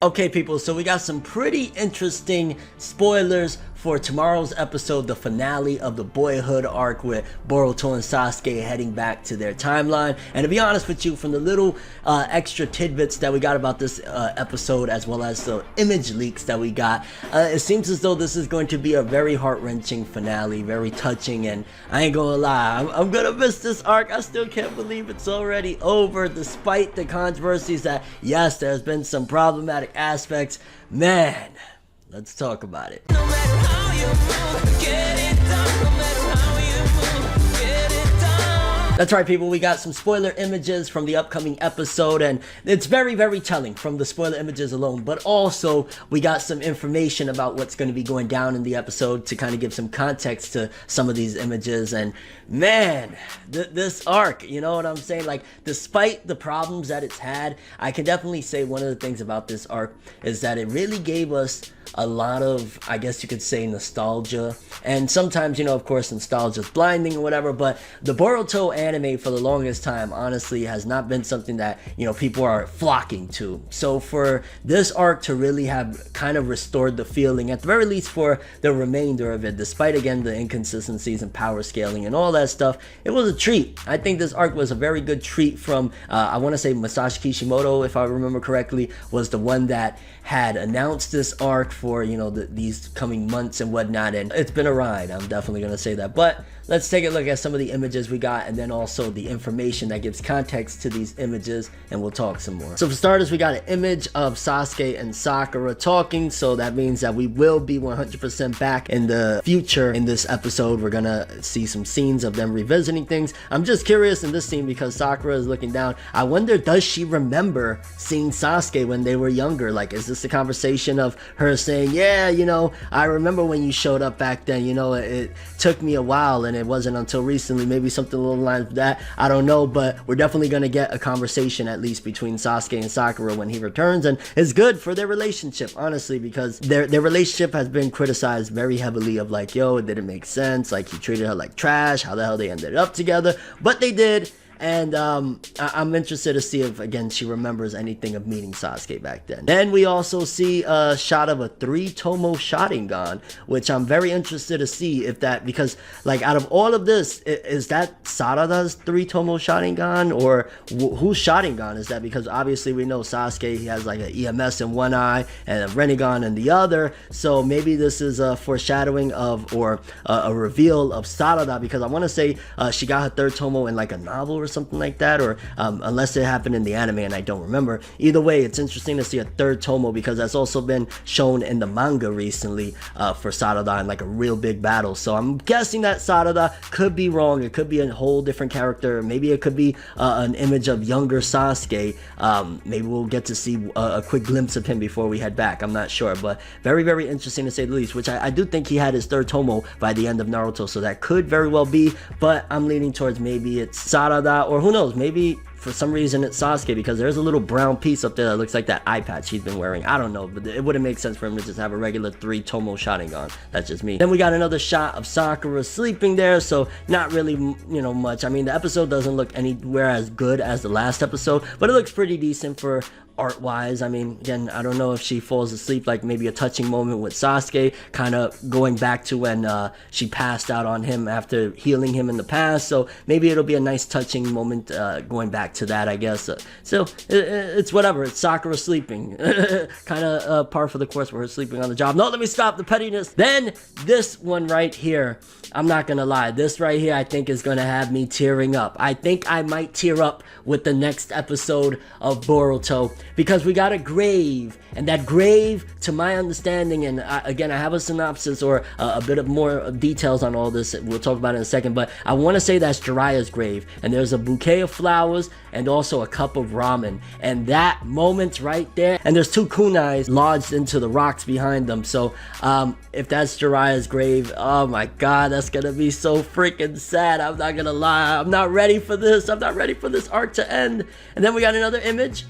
Okay people, so we got some pretty interesting spoilers for tomorrow's episode, the finale of the Boyhood arc with Boruto and Sasuke heading back to their timeline. And to be honest with you, from the little extra tidbits that we got about this episode, as well as the image leaks that we got, it seems as though this is going to be a very heart-wrenching finale, very touching, and I ain't gonna lie, I'm gonna miss this arc. I still can't believe it's already over, despite the controversies that, yes, there's been some problematic aspects. Man, let's talk about it. No matter how you move, get it done. No matter how you move, get it done. That's right people, we got some spoiler images from the upcoming episode, and it's very, very telling from the spoiler images alone, but also we got some information about what's going to be going down in the episode to kind of give some context to some of these images. And man, this arc, you know what I'm saying, like, despite the problems that it's had, I can definitely say one of the things about this arc is that it really gave us a lot of, I guess you could say, nostalgia. And sometimes, you know, of course, nostalgia is blinding or whatever, but the Boruto anime for the longest time honestly has not been something that, you know, people are flocking to. So for this arc to really have kind of restored the feeling, at the very least for the remainder of it, despite again the inconsistencies and power scaling and all that stuff, it was a treat. I think this arc was a very good treat from I want to say Masashi Kishimoto, if I remember correctly, was the one that had announced this arc for, you know, these coming months and whatnot, and it's been a ride, I'm definitely gonna say that. But let's take a look at some of the images we got, and then also the information that gives context to these images, and we'll talk some more. So for starters, we got an image of Sasuke and Sakura talking, so that means that we will be 100% back in the future. In this episode, we're gonna see some scenes of them revisiting things. I'm just curious in this scene because Sakura is looking down. I wonder, does she remember seeing Sasuke when they were younger? Like, is this a conversation of her saying, yeah, you know, I remember when you showed up back then, you know, it took me a while and it wasn't until recently, maybe something along the lines of that, I don't know, but we're definitely going to get a conversation at least between Sasuke and Sakura when he returns, and it's good for their relationship, honestly, because their relationship has been criticized very heavily of like, yo, it didn't make sense, like he treated her like trash, how the hell they ended up together, but they did. And I'm interested to see if, again, she remembers anything of meeting Sasuke back then. Then we also see a shot of a 3-tomo Sharingan, which I'm very interested to see if that, because, like, out of all of this, is that Sarada's 3-tomo Sharingan, or whose Sharingan is that? Because obviously we know Sasuke, he has like an EMS in one eye and a Rinnegan in the other, so maybe this is a foreshadowing of, or a reveal of Sarada, because I want to say she got her 3rd tomo in like a novel or something like that, or unless it happened in the anime and I don't remember. Either way, it's interesting to see a 3rd tomo, because that's also been shown in the manga recently for Sarada in like a real big battle. So I'm guessing that Sarada could be wrong, it could be a whole different character, maybe it could be an image of younger Sasuke. Maybe we'll get to see a quick glimpse of him before we head back, I'm not sure, but very, very interesting to say the least, which I do think he had his 3rd tomo by the end of Naruto, so that could very well be, but I'm leaning towards maybe it's Sarada, or who knows, maybe for some reason it's Sasuke, because there's a little brown piece up there that looks like that eye patch he's been wearing. I don't know, but it wouldn't make sense for him to just have a regular 3-tomo Sharingan. That's just me. Then we got another shot of Sakura sleeping there, so not really, you know, much. I mean, the episode doesn't look anywhere as good as the last episode, but it looks pretty decent for art-wise. I mean, again, I don't know if she falls asleep, like maybe a touching moment with Sasuke, kind of going back to when she passed out on him after healing him in the past, so maybe it'll be a nice touching moment going back to that, I guess. So it's whatever, it's Sakura sleeping. Kind of par for the course for her sleeping on the job. No, let me stop the pettiness. Then this one right here, I'm not gonna lie, this right here I think is gonna have me tearing up. I think I might tear up with the next episode of Boruto, because we got a grave, and that grave, to my understanding, and again, I have a synopsis or a bit of more details on all this, we'll talk about it in a second, but I want to say that's Jiraiya's grave, and there's a bouquet of flowers and also a cup of ramen, and that moment right there, and there's 2 kunais lodged into the rocks behind them, so if that's Jiraiya's grave, oh my god, that's gonna be so freaking sad. I'm not gonna lie, I'm not ready for this. I'm not ready for this arc to end. And then we got another image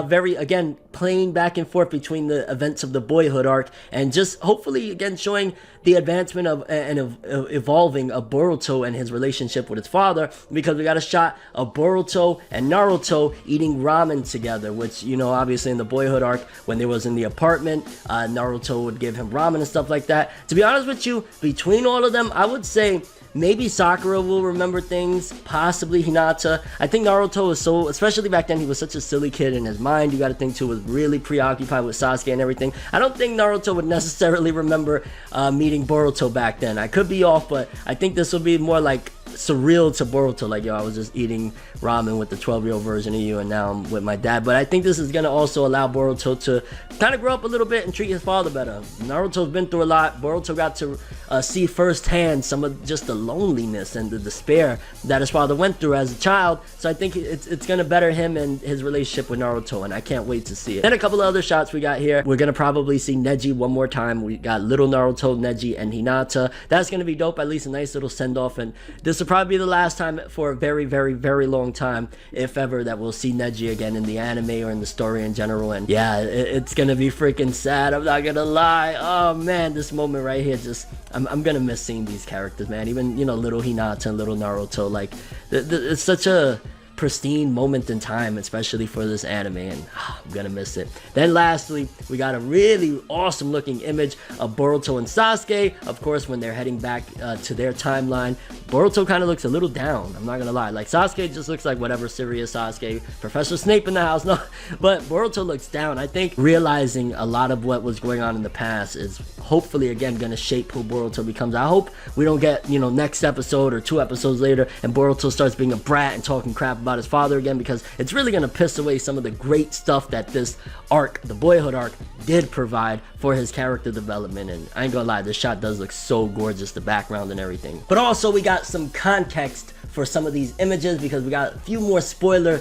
very, again, playing back and forth between the events of the Boyhood arc, and just hopefully again showing the advancement of and evolving of Boruto and his relationship with his father, because we got a shot of Boruto and Naruto eating ramen together, which, you know, obviously in the Boyhood arc, when they was in the apartment, Naruto would give him ramen and stuff like that. To be honest with you, between all of them, I would say maybe Sakura will remember things, possibly Hinata. I think Naruto was so, especially back then, he was such a silly kid in his mind. You gotta think too, was really preoccupied with Sasuke and everything. I don't think Naruto would necessarily remember meeting Boruto back then. I could be off, but I think this will be more like surreal to Boruto, like, yo, I was just eating ramen with the 12-year-old version of you, and now I'm with my dad. But I think this is gonna also allow Boruto to kind of grow up a little bit and treat his father better. Naruto's been through a lot. Boruto got to see firsthand some of just the loneliness and the despair that his father went through as a child. So I think it's gonna better him and his relationship with Naruto, and I can't wait to see it. Then a couple of other shots we got here. We're gonna probably see Neji one more time. We got little Naruto, Neji, and Hinata. That's gonna be dope. At least a nice little send-off, and this will probably be the last time for a very, very, very long time, if ever, that we'll see Neji again in the anime or in the story in general. And yeah, it's gonna be freaking sad, I'm not gonna lie. Oh man, this moment right here, just I'm gonna miss seeing these characters, man. Even, you know, little Hinata and little Naruto, like it's such a pristine moment in time, especially for this anime, and I'm gonna miss it. Then lastly, we got a really awesome looking image of Boruto and Sasuke, of course, when they're heading back to their timeline. Boruto kind of looks a little down, I'm not gonna lie. Like, Sasuke just looks like whatever, serious Sasuke, Professor Snape in the house, no, but Boruto looks down. I think realizing a lot of what was going on in the past is hopefully again gonna shape who Boruto becomes. I hope we don't get, you know, next episode or 2 episodes later and Boruto starts being a brat and talking crap about his father again, because it's really gonna piss away some of the great stuff that this arc, the Boyhood arc, did provide for his character development. And I ain't gonna lie, this shot does look so gorgeous, the background and everything. But also we got some context for some of these images, because we got a few more spoiler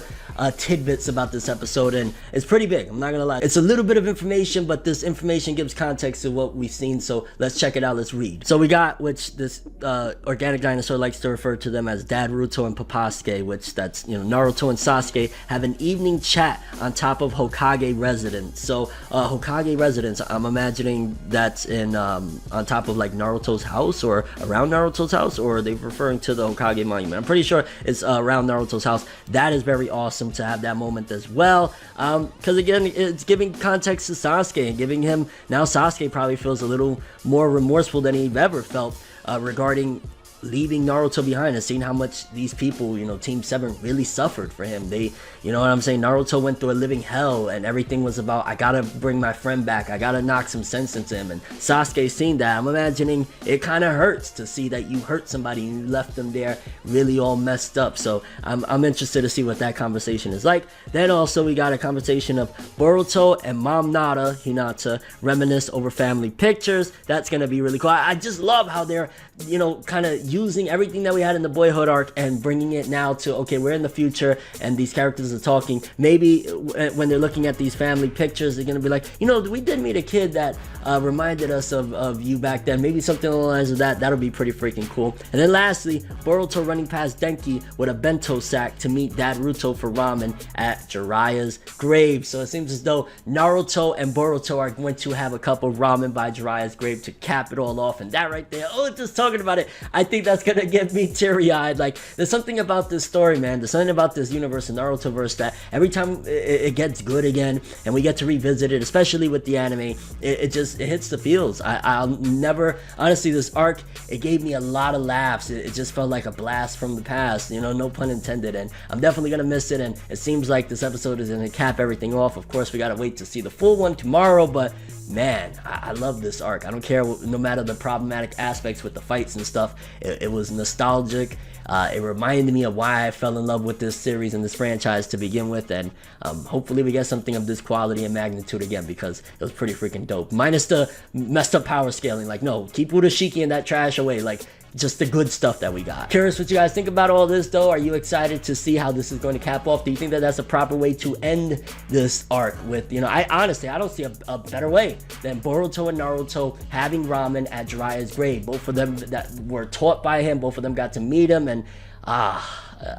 tidbits about this episode, and it's pretty big, I'm not gonna lie. It's a little bit of information, but this information gives context to what we've seen, so let's check it out, let's read. So we got, which this organic dinosaur likes to refer to them as Dad Ruto and Papasuke, which that's, you know, Naruto and Sasuke have an evening chat on top of Hokage residence. So Hokage residence, I'm imagining that's in on top of like Naruto's house or around Naruto's house, or are they referring to the Hokage monument? I'm pretty sure it's around Naruto's house. That is very awesome to have that moment as well, because again, it's giving context to Sasuke and giving him, now Sasuke probably feels a little more remorseful than he've ever felt regarding leaving Naruto behind, and seeing how much these people, you know, Team 7 really suffered for him. They, you know what I'm saying, Naruto went through a living hell, and everything was about, I gotta bring my friend back, I gotta knock some sense into him, and Sasuke seen that. I'm imagining it kind of hurts to see that you hurt somebody and you left them there really all messed up. So I'm interested to see what that conversation is like. Then also we got a conversation of Boruto and Mom Nada, Hinata, reminisce over family pictures. That's gonna be really cool. I just love how they're, you know, kind of using everything that we had in the Boyhood arc and bringing it now to, okay, we're in the future and these characters are talking. Maybe when they're looking at these family pictures, they're gonna be like, you know, we did meet a kid that reminded us of you back then. Maybe something along the lines of that. That'll be pretty freaking cool. And then lastly, Boruto running past Denki with a bento sack to meet Dad Ruto for ramen at Jiraiya's grave. So it seems as though Naruto and Boruto are going to have a cup of ramen by Jiraiya's grave to cap it all off. And that right there, oh, just talking about it, I think that's gonna get me teary-eyed. Like, there's something about this story, man, there's something about this universe, the Narutoverse, that every time it gets good again and we get to revisit it, especially with the anime, it hits the feels. I'll never, honestly, this arc, it gave me a lot of laughs. It just felt like a blast from the past, you know, no pun intended, and I'm definitely gonna miss it. And it seems like this episode is gonna cap everything off. Of course, we gotta wait to see the full one tomorrow, but man, I love this arc. I don't care, no matter the problematic aspects with the fights and stuff. It was nostalgic. It reminded me of why I fell in love with this series and this franchise to begin with, and hopefully we get something of this quality and magnitude again, because it was pretty freaking dope. Minus the messed up power scaling. Like, no, keep Urashiki and that trash away. Like, just the good stuff that we got. Curious what you guys think about all this though. Are you excited to see how this is going to cap off? Do you think that that's a proper way to end this arc with, you know, I honestly, I don't see a better way than Boruto and Naruto having ramen at Jiraiya's grave. Both of them that were taught by him, both of them got to meet him, and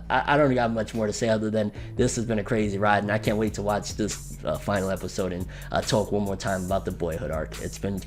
I don't got much more to say other than this has been a crazy ride, and I can't wait to watch this final episode and talk one more time about the Boyhood arc. It's been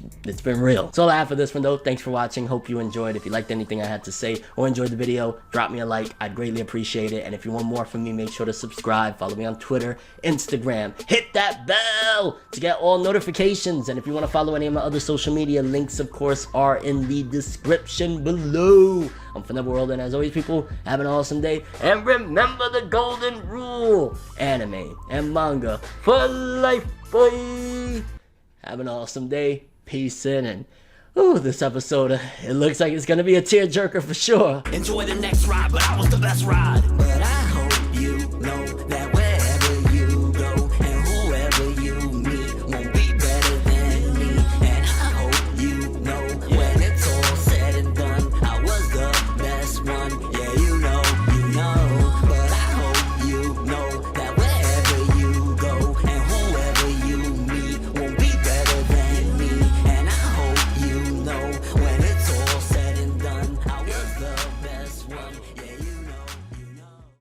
real. That's all I have for this one though. Thanks for watching. Hope you enjoyed. If you liked anything I had to say or enjoyed the video, drop me a like. I'd greatly appreciate it. And if you want more from me, make sure to subscribe. Follow me on Twitter, Instagram. Hit that bell to get all notifications. And if you want to follow any of my other social media, links of course are in the description below. I'm ForneverWorld, and as always, people, have an awesome day. And remember the golden rule: anime and manga for life, boy. Have an awesome day. Peace in. And this episode, it looks like it's gonna be a tearjerker for sure. Enjoy the next ride, but I was the best ride.